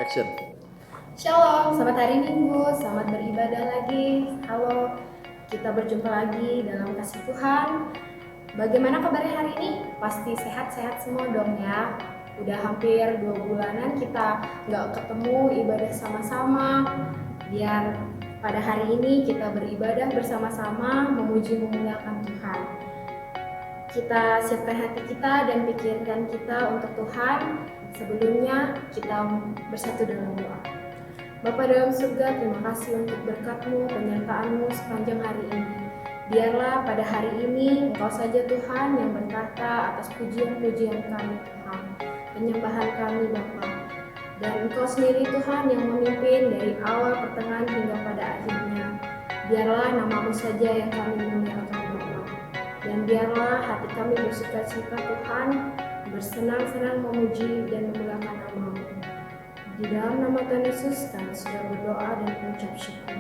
Action. Shalom, selamat hari Minggu, selamat beribadah lagi. Halo, kita berjumpa lagi dalam kasih Tuhan. Bagaimana kabarnya hari ini? Pasti sehat-sehat semua dong ya. Udah hampir 2 bulanan kita nggak ketemu ibadah sama-sama. Biar pada hari ini kita beribadah bersama-sama, memuji memuliakan Tuhan. Kita siapkan hati kita dan pikiran kita untuk Tuhan. Sebelumnya kita bersatu dalam doa. Bapa dalam surga, terima kasih untuk berkat-Mu, penyertaan-Mu sepanjang hari ini. Biarlah pada hari ini Engkau saja Tuhan yang berkata atas pujian-pujian kami Tuhan, penyembahan kami Bapa. Dan Engkau sendiri Tuhan yang memimpin dari awal, pertengahan hingga pada akhirnya. Biarlah nama-Mu saja yang kami muliakan Bapa. Dan biarlah hati kami bersukacita Tuhan, bersenang-senang memuji dan memuliakan nama-Mu. Di dalam nama Tuhan Yesus kami sudah berdoa dan mengucap syukur.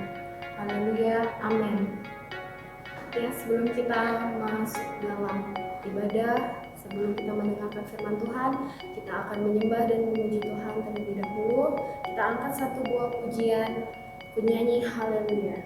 Haleluya, amin. Ya, sebelum kita masuk dalam ibadah, sebelum kita mendengarkan firman Tuhan, kita akan menyembah dan memuji Tuhan terlebih dahulu. Kita angkat satu buah pujian, penyanyi Haleluya.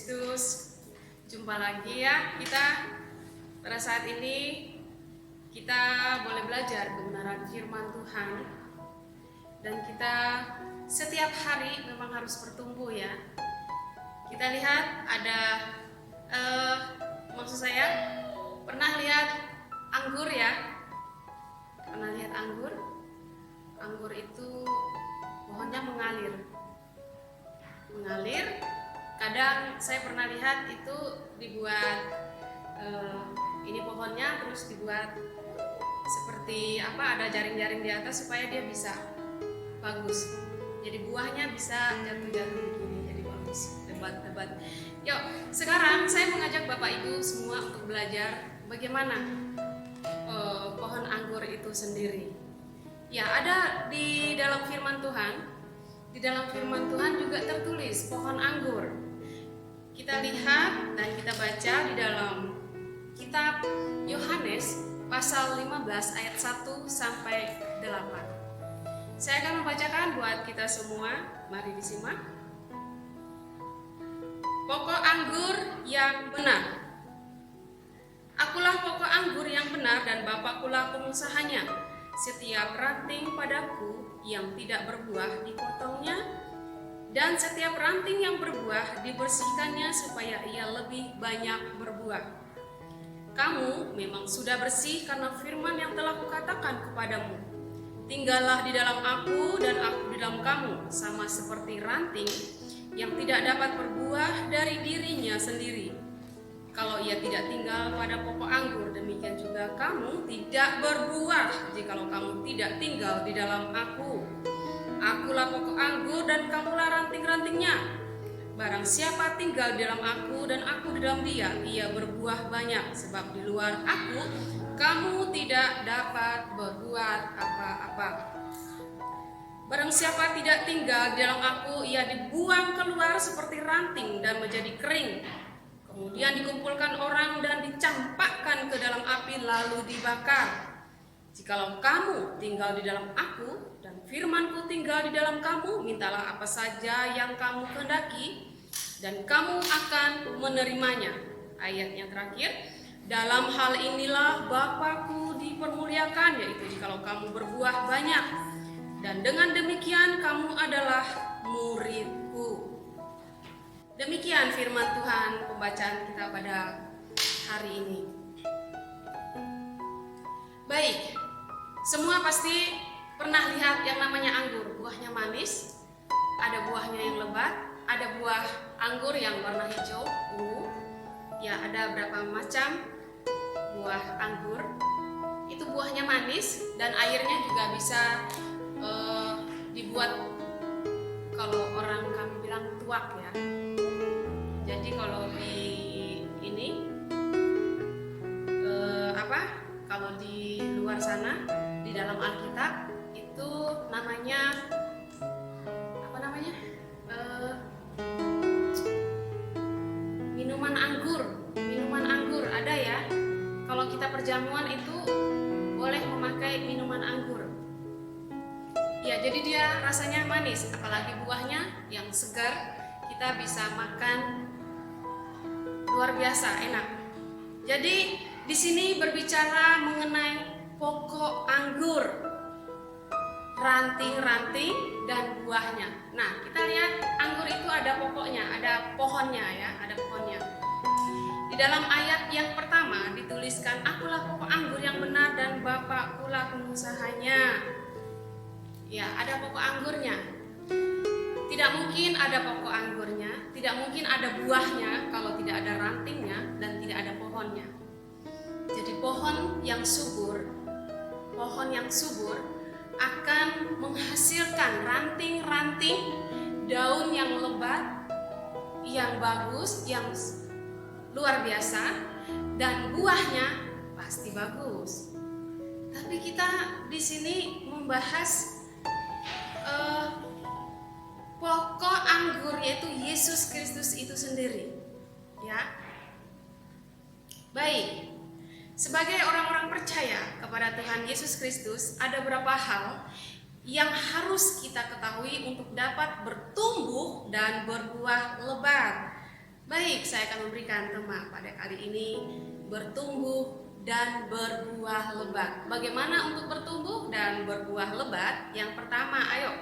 Kristus. Jumpa lagi ya kita. Pada saat ini kita boleh belajar kebenaran firman Tuhan. Dan kita setiap hari memang harus bertumbuh ya. Kita lihat ada maksud saya pernah lihat anggur ya? Pernah lihat anggur? Anggur itu pohonnya mengalir. Kadang saya pernah lihat itu dibuat ini pohonnya terus dibuat seperti ada jaring-jaring di atas supaya dia bisa bagus. Jadi buahnya bisa jatuh-jatuh begini, jadi bagus. Lebat. Yuk, sekarang saya mengajak Bapak Ibu semua untuk belajar bagaimana pohon anggur itu sendiri. Ya, ada di dalam firman Tuhan. Di dalam firman Tuhan juga tertulis pohon anggur. Kita lihat dan kita baca di dalam kitab Yohanes pasal 15 ayat 1 sampai 8. Saya akan membacakan buat kita semua. Mari disimak. Pokok anggur yang benar. Akulah pokok anggur yang benar dan Bapakkulah pengusahanya. Setiap ranting padaku yang tidak berbuah dipotongnya, dan setiap ranting yang berbuah dibersihkannya supaya ia lebih banyak berbuah. Kamu memang sudah bersih karena firman yang telah kukatakan kepadamu. Tinggallah di dalam aku dan aku di dalam kamu, sama seperti ranting yang tidak dapat berbuah dari dirinya sendiri. Kalau ia tidak tinggal pada pokok anggur, demikian juga kamu tidak berbuah jikalau kamu tidak tinggal di dalam aku. Akulah pokok anggur dan kamulah ranting-rantingnya. Barang siapa tinggal di dalam aku dan aku di dalam dia, ia berbuah banyak, sebab di luar aku kamu tidak dapat berbuat apa-apa. Barang siapa tidak tinggal di dalam aku, ia dibuang keluar seperti ranting dan menjadi kering. Kemudian dikumpulkan orang dan dicampakkan ke dalam api lalu dibakar. Jikalau kamu tinggal di dalam aku dan firmanku tinggal di dalam kamu, mintalah apa saja yang kamu kehendaki dan kamu akan menerimanya. Ayat yang terakhir, dalam hal inilah Bapakku dipermuliakan, yaitu jikalau kamu berbuah banyak, dan dengan demikian kamu adalah muridku. Demikian firman Tuhan pembacaan kita pada hari ini. Baik, semua pasti pernah lihat yang namanya anggur. Buahnya manis, ada buahnya yang lebat, ada buah anggur yang warna hijau, ungu. Ya, ada berapa macam buah anggur. Itu buahnya manis dan airnya juga bisa dibuat, kalau orang kami bilang tuak ya. Jadi kalau di ini kalau di luar sana di dalam Alkitab itu namanya minuman anggur ada ya. Kalau kita perjamuan itu boleh memakai minuman anggur. Ya, jadi dia rasanya manis, apalagi buahnya yang segar, kita bisa makan luar biasa enak. Jadi di sini berbicara mengenai pokok anggur, ranting-ranting dan buahnya. Nah, kita lihat anggur itu ada pokoknya, ada pohonnya ya, ada pohonnya. Di dalam ayat yang pertama dituliskan, akulah pokok anggur yang benar dan Bapakkulah pengusahanya. Ya, ada pokok anggurnya. Tidak mungkin ada pokok anggurnya, tidak mungkin ada buahnya kalau tidak ada rantingnya dan tidak ada pohonnya. Jadi pohon yang subur akan menghasilkan ranting-ranting, daun yang lebat, yang bagus, yang luar biasa, dan buahnya pasti bagus. Tapi kita di sini membahas pokok anggur, yaitu Yesus Kristus itu sendiri. Ya. Baik. Sebagai orang-orang percaya kepada Tuhan Yesus Kristus, ada beberapa hal yang harus kita ketahui untuk dapat bertumbuh dan berbuah lebat. Baik, saya akan memberikan tema pada kali ini, bertumbuh dan berbuah lebat. Bagaimana untuk bertumbuh dan berbuah lebat? Yang pertama, ayo.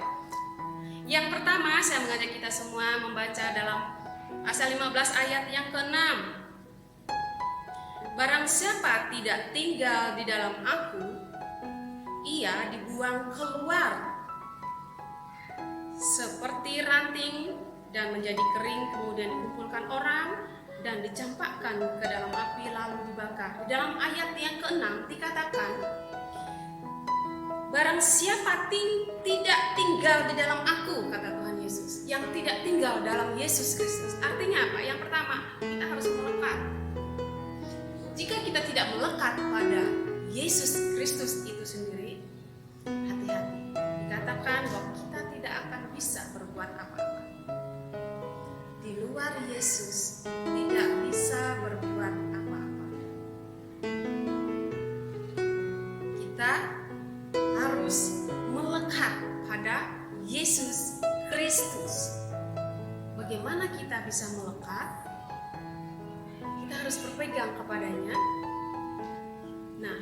Yang pertama, saya mengajak kita semua membaca dalam Amsal 15 ayat yang ke-6. Barang siapa tidak tinggal di dalam aku, ia dibuang keluar seperti ranting dan menjadi kering, kemudian dikumpulkan orang dan dicampakkan ke dalam api lalu dibakar. Di dalam ayat yang ke-6 dikatakan, barang siapa tidak tinggal di dalam aku, kata Tuhan Yesus, yang tidak tinggal dalam Yesus Kristus. Artinya apa? Yang pertama, kita harus melekat. Jika kita tidak melekat pada Yesus Kristus itu sendiri, hati-hati. Dikatakan bahwa kita tidak akan bisa berbuat apa-apa. Di luar Yesus tidak bisa berbuat apa-apa. Kita harus melekat pada Yesus Kristus. Bagaimana kita bisa melekat? Kita harus berpegang kepadanya. Nah,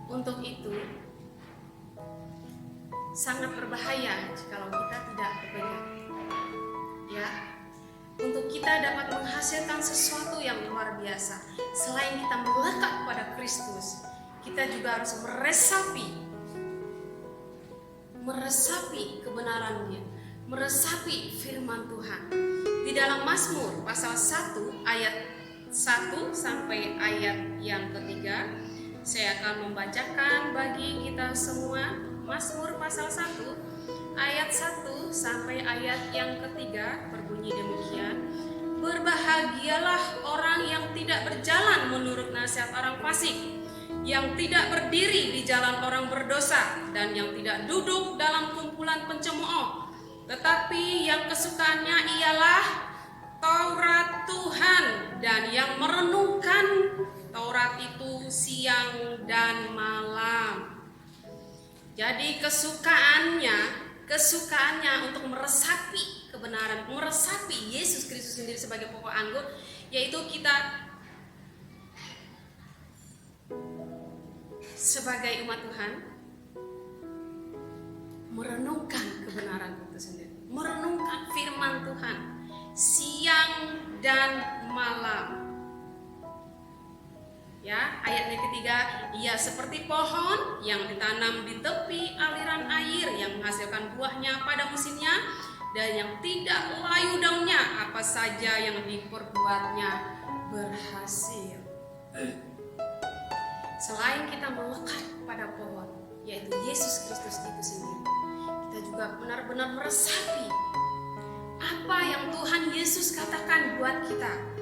untuk itu sangat berbahaya jikalau kita tidak berpegang. Ya, untuk kita dapat menghasilkan sesuatu yang luar biasa, selain kita melekat pada Kristus, kita juga harus meresapi kebenaran-Nya, meresapi firman Tuhan. Di dalam Mazmur pasal 1 ayat 1 sampai ayat yang ketiga, saya akan membacakan bagi kita semua. Mazmur pasal 1 ayat 1 sampai ayat yang ketiga berbunyi demikian. Berbahagialah orang yang tidak berjalan menurut nasihat orang fasik, yang tidak berdiri di jalan orang berdosa, dan yang tidak duduk dalam kumpulan pencemooh, tetapi yang kesukaannya ialah Taurat Tuhan, dan yang merenungkan Taurat itu siang dan malam. Jadi kesukaannya untuk meresapi kebenaran, meresapi Yesus Kristus sendiri sebagai pokok anggur, yaitu kita sebagai umat Tuhan merenungkan kebenaran itu sendiri, merenungkan firman Tuhan siang dan malam. Ya, ayat yang ketiga, ia seperti pohon yang ditanam di tepi aliran air, yang menghasilkan buahnya pada musimnya, dan yang tidak layu daunnya, apa saja yang diperbuatnya berhasil. Selain kita melekat pada pohon, yaitu Yesus Kristus itu sendiri, kita juga benar-benar meresapi apa yang Tuhan Yesus katakan buat kita.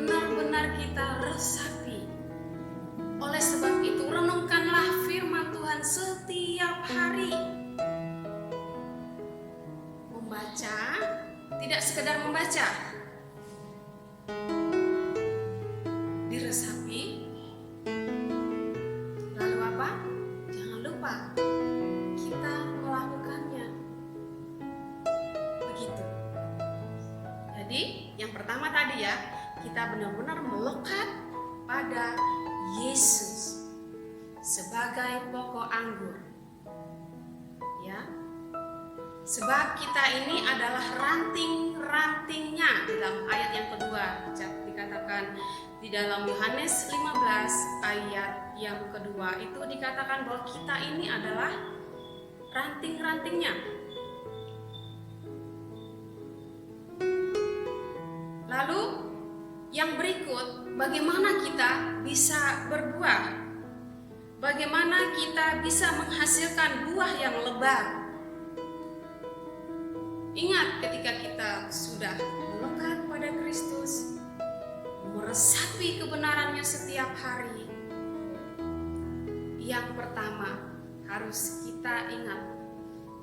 Benar-benar kita resapi. Oleh sebab itu, renungkanlah firman Tuhan setiap hari. Membaca, tidak sekedar membaca, diresapi. Lalu apa? Jangan lupa kita melakukannya. Begitu. Jadi, yang pertama tadi ya, kita benar-benar melekat pada Yesus sebagai pokok anggur. Ya. Sebab kita ini adalah ranting-rantingnya. Dalam ayat yang kedua dikatakan, di dalam Yohanes 15 ayat yang kedua itu dikatakan bahwa kita ini adalah ranting-rantingnya. Lalu yang berikut, bagaimana kita bisa berbuah? Bagaimana kita bisa menghasilkan buah yang lebat? Ingat, ketika kita sudah melekat pada Kristus, meresapi kebenarannya setiap hari, yang pertama harus kita ingat,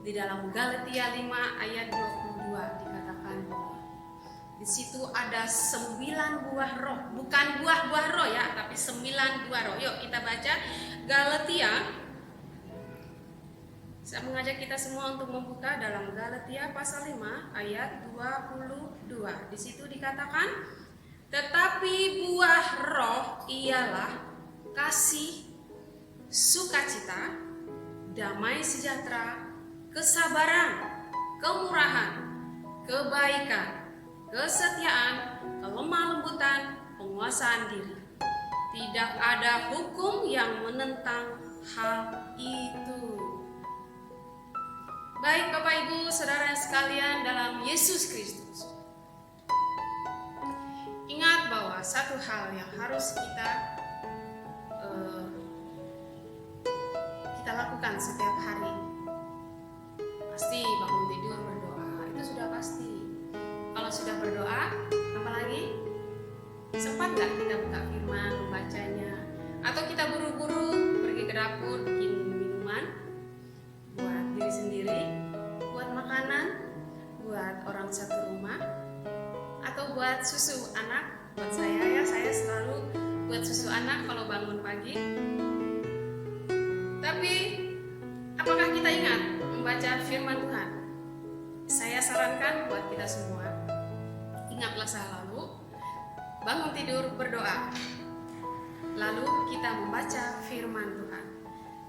di dalam Galatia 5 ayat 22 dikatakan bahwa di situ ada 9 buah roh, bukan buah-buah roh ya, tapi 9 buah roh. Yuk kita baca Galatia Saya mengajak kita semua untuk membuka dalam Galatia pasal 5 ayat 22. Di situ dikatakan, tetapi buah roh ialah kasih, sukacita, damai sejahtera, kesabaran, kemurahan, kebaikan, kesetiaan, kelemah lembutan, penguasaan diri. Tidak ada hukum yang menentang hal itu. Baik Bapak Ibu, saudara sekalian dalam Yesus Kristus, ingat bahwa satu hal yang harus kita lakukan setiap hari, pasti bangun tidur berdoa, itu sudah pasti. Kalau sudah berdoa, apalagi sempat nggak kita buka firman, membacanya, atau kita buru-buru pergi ke dapur bikin minuman buat diri sendiri, buat makanan, buat orang satu rumah, atau buat susu anak. Buat saya selalu buat susu anak kalau bangun pagi. Tapi apakah kita ingat membaca firman Tuhan? Saya sarankan buat kita semua, ingatlah selalu bangun tidur berdoa, lalu kita membaca firman Tuhan.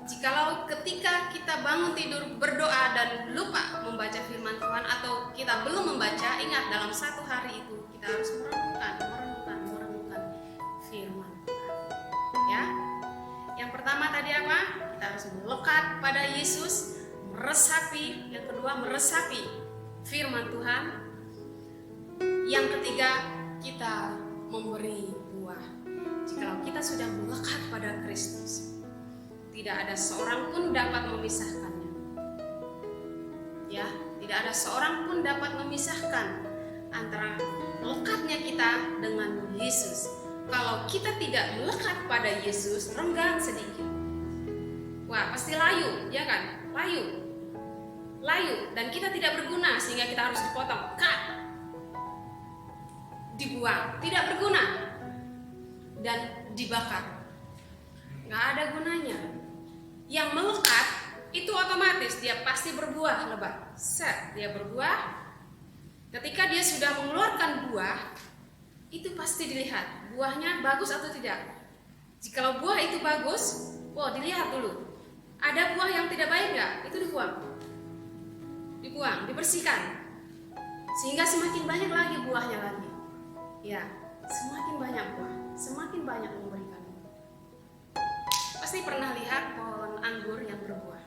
Jikalau ketika kita bangun tidur berdoa dan lupa membaca firman Tuhan, atau kita belum membaca, ingat dalam satu hari itu kita harus merenungkan firman Tuhan. Ya, yang pertama tadi apa? Kita harus melekat pada Yesus, meresapi. Yang kedua, meresapi firman Tuhan. Yang ketiga, kita memberi buah. Jikalau kita sudah melekat pada Kristus, tidak ada seorang pun dapat memisahkannya. Ya, tidak ada seorang pun dapat memisahkan antara lekatnya kita dengan Yesus. Kalau kita tidak melekat pada Yesus, renggang sedikit, wah pasti layu, ya kan? Layu, dan kita tidak berguna sehingga kita harus dipotong, cut, dibuang, tidak berguna, dan dibakar. Nggak ada gunanya. Yang melekat itu otomatis dia pasti berbuah lebat. Set, dia berbuah. Ketika dia sudah mengeluarkan buah, itu pasti dilihat buahnya bagus atau tidak. Jikalau buah itu bagus, dilihat dulu. Ada buah yang tidak baik nggak? Itu dibuang, dibersihkan, sehingga semakin banyak lagi buahnya lagi. Ya, semakin banyak buah, semakin banyak memberikan. Pasti pernah lihat pohon anggur yang berbuah.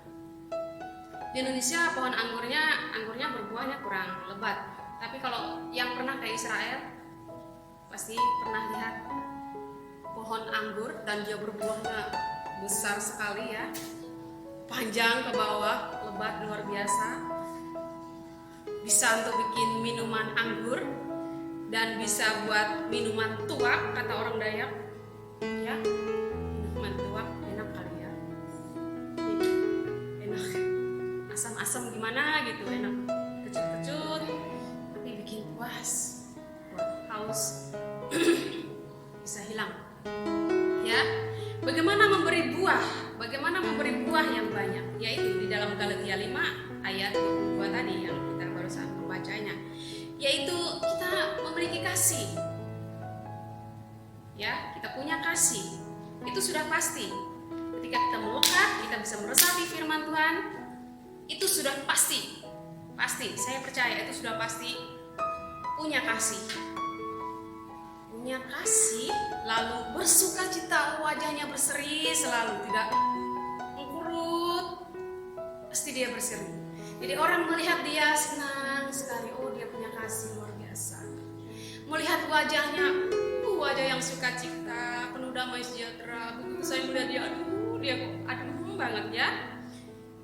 Di Indonesia pohon anggurnya berbuahnya kurang lebat. Tapi kalau yang pernah ke Israel, pasti pernah lihat pohon anggur dan dia berbuahnya besar sekali ya, panjang ke bawah, lebat luar biasa. Bisa untuk bikin minuman anggur dan bisa buat minuman tuak, kata orang Dayak. Ya, minuman tuak enak kali ya. Enak, asam-asam gimana gitu, enak, kecut-kecut, tapi bikin puas, haus bisa hilang. Ya, bagaimana memberi buah yang banyak, yaitu di dalam Galatia 5 ayat 22 tadi yang kita barusan membacanya, yaitu kita memiliki kasih. Ya, kita punya kasih. Itu sudah pasti. Ketika kita melekat, kita bisa meresapi firman Tuhan, itu sudah pasti. Pasti, saya percaya itu sudah pasti punya kasih. Punya kasih, lalu bersuka cita, wajahnya berseri selalu, tidak mengkurut, pasti dia berseri. Jadi orang melihat dia senang sekali, dia punya kasih luar biasa. Melihat wajahnya, wajah yang sukacita, penuh damai sejahtera. Begitu saya melihat dia, dia kok adem banget ya.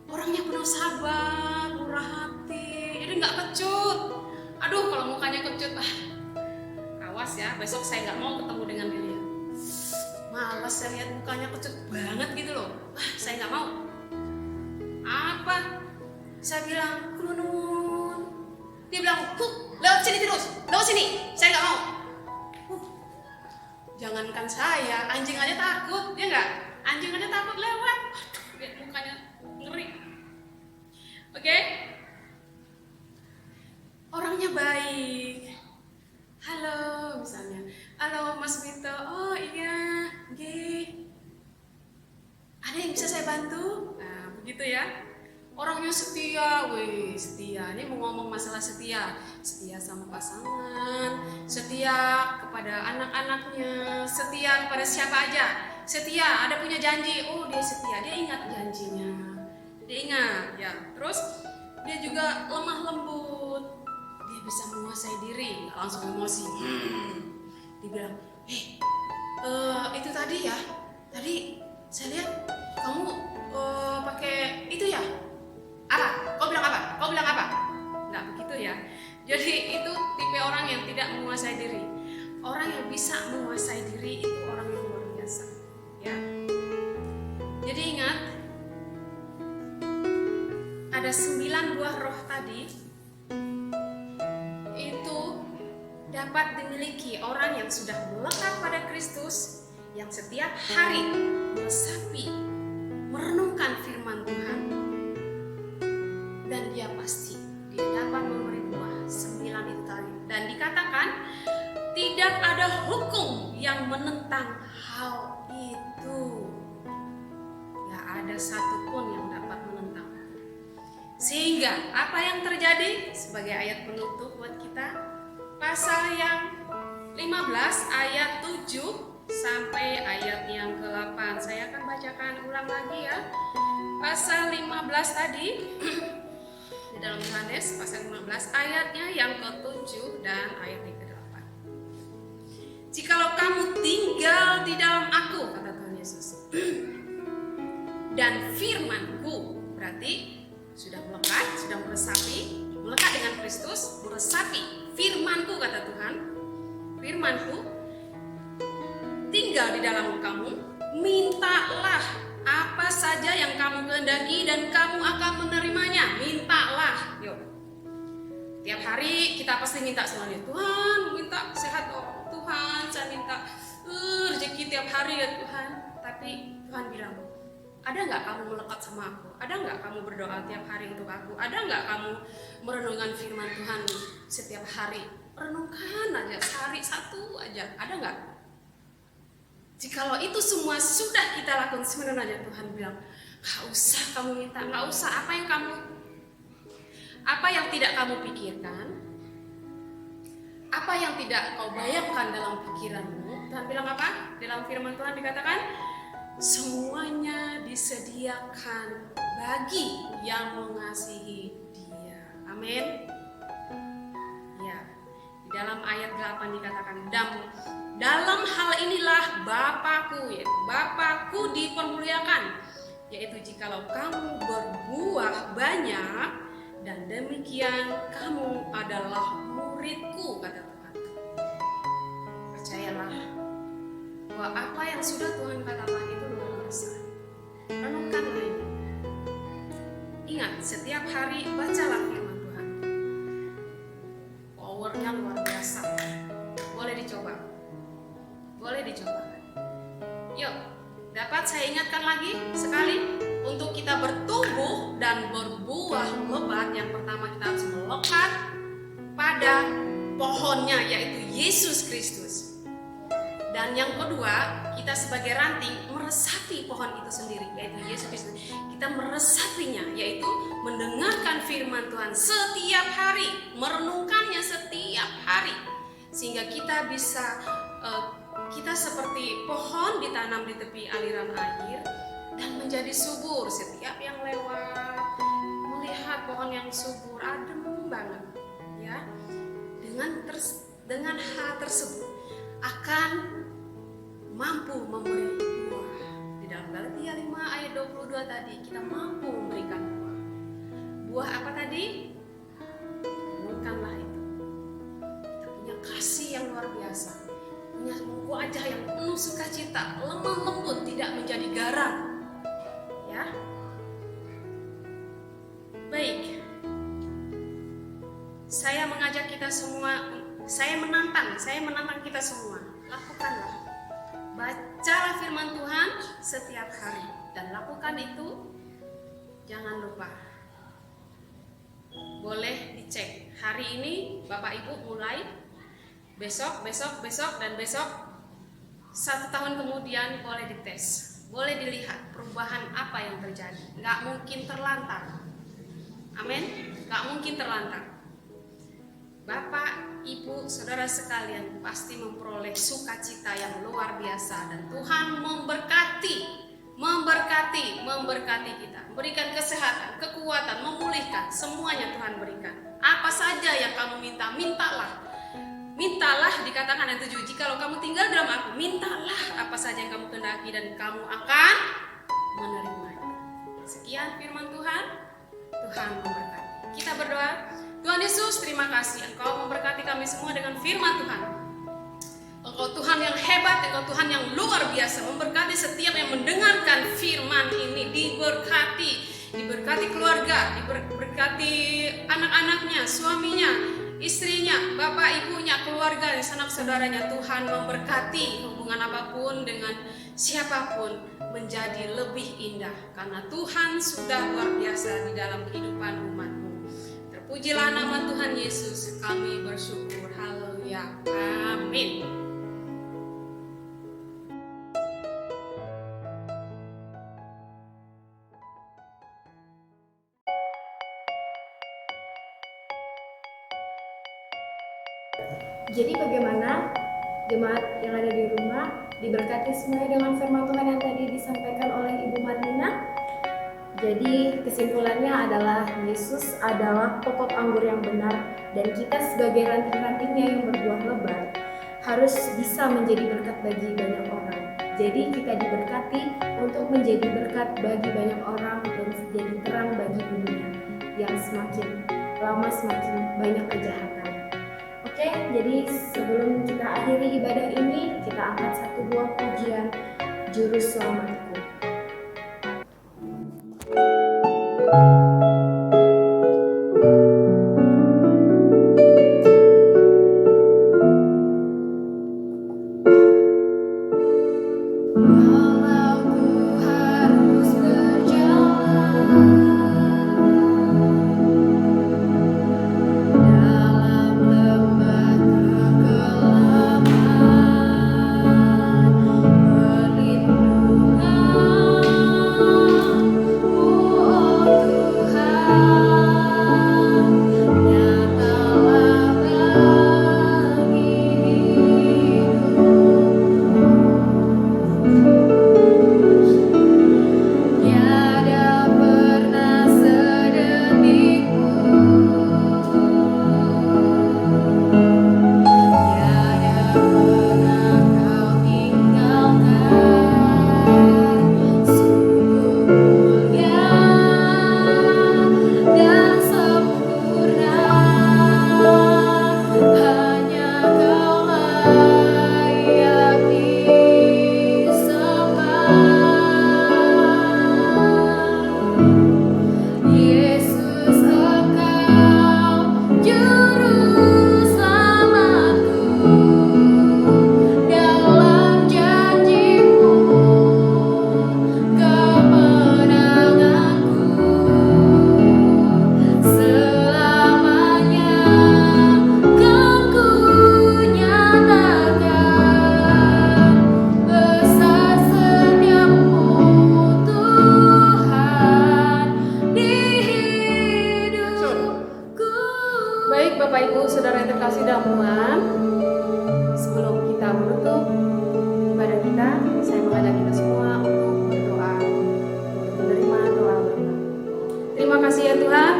Orangnya penuh sabar, murah hati, jadi nggak kecut. Kalau mukanya kecut, awas ya, besok saya nggak mau ketemu dengan dia. Malas saya lihat mukanya kecut banget gitu loh. Saya nggak mau. Apa? Saya bilang, kulunun. Dia bilang, lewat sini terus, lewat sini. Saya nggak mau. Jangankan saya, anjing aja takut, ya nggak? Anjing aja takut lewat. Lihat mukanya ngeri. Oke? Orangnya baik. Halo misalnya. Halo Mas Vito. Oh iya, nggih. Ada yang bisa saya bantu? Nah, begitu ya. Orangnya setia, wih, setia. Ini mau ngomong masalah setia. Setia sama pasangan, setia kepada anak-anaknya, setia kepada siapa aja. Setia, ada punya janji. Oh, dia setia, dia ingat janjinya. Dia ingat, ya. Terus dia juga lemah lembut. Dia bisa menguasai diri, nggak langsung emosi. Dia bilang, itu tadi ya. Tadi saya lihat kamu pakai itu ya. Apa? Kau bilang apa? Kau bilang apa? Nggak begitu ya. Jadi itu tipe orang yang tidak menguasai diri. Orang yang bisa menguasai diri itu orang yang luar biasa. Ya. Jadi ingat, ada 9 buah roh tadi itu dapat dimiliki orang yang sudah melekat pada Kristus, yang setiap hari meresapi, merenungkan firman Tuhan, dan dia pasti dia dapat memberi buah 9 itu tadi. Dan dikatakan tidak ada hukum yang menentang hal itu. Gak ada satupun yang dapat menentang. Sehingga apa yang terjadi sebagai ayat penutup buat kita, pasal yang 15 ayat 7 sampai ayat yang ke-8. Saya akan bacakan ulang lagi ya. Pasal 15 tadi di dalam Yohanes pasal 15 ayatnya yang ke-7 dan ayat yang ke-8. Jikalau kamu tinggal di dalam aku, kata Tuhan Yesus, dan firman-Ku, berarti sudah melekat, sudah meresapi, melekat dengan Kristus, meresapi firman-Ku, kata Tuhan. Firman-Ku tinggal di dalam kamu, mintalah apa saja yang kamu kehendaki dan kamu akan menerimanya. Mintalah. Yuk. Tiap hari kita pasti minta semuanya. Tuhan, minta sehat, oh Tuhan, saya minta rezeki tiap hari ya Tuhan. Tapi Tuhan bilang, ada nggak kamu melekat sama aku? Ada nggak kamu berdoa tiap hari untuk aku? Ada nggak kamu merenungkan firman Tuhan setiap hari? Renungkan aja, sehari satu aja. Ada nggak? Jikalau itu semua sudah kita lakukan, sebenarnya Tuhan bilang, gak usah kamu minta, gak usah apa yang tidak kamu pikirkan, apa yang tidak kau bayangkan dalam pikiranmu. Tuhan bilang apa? Dalam firman Tuhan dikatakan, semuanya disediakan bagi yang mengasihi Dia. Amin. Ya, di dalam ayat 8 dikatakan, dalam hal inilah Bapa-Ku dipermuliakan, yaitu jikalau kamu berbuah banyak, dan demikian kamu adalah murid-Ku, kata Tuhan. Percayalah bahwa apa yang sudah Tuhan katakan itu luar biasa. Renungkanlah ini. Ingat, setiap hari bacalah firman Tuhan. Powernya luar biasa. Boleh dicoba. Boleh dicoba. Yuk, dapat saya ingatkan lagi sekali, untuk kita bertumbuh dan berbuah lebat, yang pertama kita harus melekat pada pohonnya, yaitu Yesus Kristus. Dan yang kedua, kita sebagai ranting meresapi pohon itu sendiri, yaitu Yesus Kristus. Kita meresapinya, yaitu mendengarkan firman Tuhan setiap hari, merenungkannya setiap hari, sehingga kita bisa kita seperti pohon ditanam di tepi aliran air dan menjadi subur. Setiap yang lewat melihat pohon yang subur, adem banget, ya. Dengan hal tersebut akan mampu memberi buah. Di dalam Galatia 5 ayat 22 tadi, kita mampu memberikan buah. Buah apa tadi? Renungkanlah itu. Kita punya kasih yang luar biasa, punya wajah yang penuh sukacita, lemah lembut, tidak menjadi garam. Ya. Baik. Saya mengajak kita semua, saya menantang kita semua. Lakukanlah. Bacalah firman Tuhan setiap hari dan lakukan itu. Jangan lupa boleh dicek. Hari ini Bapak Ibu mulai, besok, dan besok, 1 tahun kemudian boleh dites. Boleh dilihat perubahan apa yang terjadi. Nggak mungkin terlantar. Amin. Nggak mungkin terlantar. Bapak, Ibu, Saudara sekalian pasti memperoleh sukacita yang luar biasa. Dan Tuhan memberkati kita. Memberikan kesehatan, kekuatan, memulihkan. Semuanya Tuhan berikan. Apa saja yang kamu minta, mintalah. Mintalah, dikatakan ayat 7, jikalau kamu tinggal dalam aku, mintalah apa saja yang kamu kehendaki dan kamu akan menerimanya. Sekian firman Tuhan. Tuhan memberkati. Kita berdoa. Tuhan Yesus, terima kasih Engkau memberkati kami semua dengan firman Tuhan. Engkau Tuhan yang hebat, Engkau Tuhan yang luar biasa. Memberkati setiap yang mendengarkan firman ini. Diberkati keluarga, diberkati anak-anaknya, suaminya, istrinya, bapak, ibunya, keluarga, dan sanak saudaranya. Tuhan memberkati hubungan apapun dengan siapapun menjadi lebih indah. Karena Tuhan sudah luar biasa di dalam kehidupan umat-Mu. Terpujilah nama Tuhan Yesus, kami bersyukur. Haleluya. Amin. Jadi bagaimana jemaat yang ada di rumah diberkati semuanya dengan firman Tuhan yang tadi disampaikan oleh Ibu Marlina? Jadi kesimpulannya adalah Yesus adalah pokok anggur yang benar, dan kita sebagai ranting-rantingnya yang berbuah lebat harus bisa menjadi berkat bagi banyak orang. Jadi kita diberkati untuk menjadi berkat bagi banyak orang dan jadi terang bagi dunia yang semakin lama semakin banyak kejahatan. Oke, jadi sebelum kita akhiri ibadah ini, kita angkat satu buah pujian Juru Selamatku.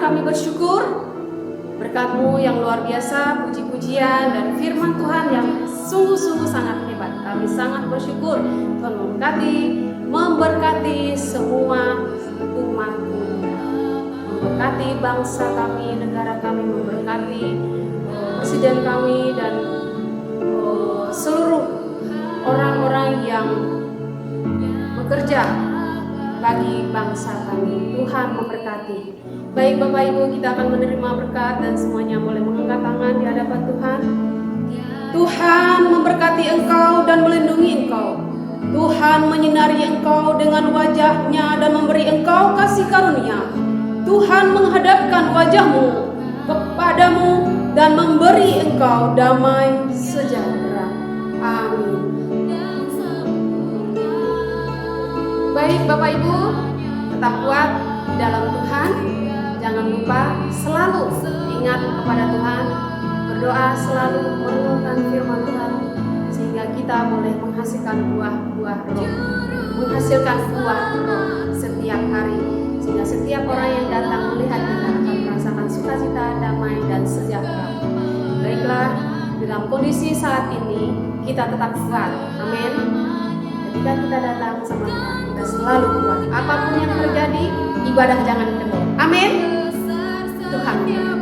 Kami bersyukur berkat-Mu yang luar biasa, puji-pujian dan firman Tuhan yang sungguh-sungguh sangat hebat. Kami sangat bersyukur Tuhan memberkati semua umat-Mu, memberkati bangsa kami, negara kami, memberkati presiden kami dan seluruh orang-orang yang bekerja bagi bangsa kami. Tuhan memberkati. Baik Bapak Ibu, kita akan menerima berkat dan semuanya boleh mengangkat tangan di hadapan Tuhan. Tuhan memberkati engkau dan melindungi engkau. Tuhan menyinari engkau dengan wajah-Nya dan memberi engkau kasih karunia. Tuhan menghadapkan wajahmu kepadamu dan memberi engkau damai sejahtera. Amin. Baik Bapak Ibu, tetap kuat di dalam Tuhan. Jangan lupa selalu ingat kepada Tuhan, berdoa selalu merenungkan firman Tuhan, sehingga kita boleh menghasilkan buah-buah roh, menghasilkan buah roh setiap hari, sehingga setiap orang yang datang melihat kita akan merasakan sukacita, damai, dan sejahtera. Baiklah, dalam kondisi saat ini kita tetap kuat. Amin. Ketika kita datang sama Tuhan, kita selalu kuat. Apapun yang terjadi, ibadah jangan kendor. Amin. Tuhan.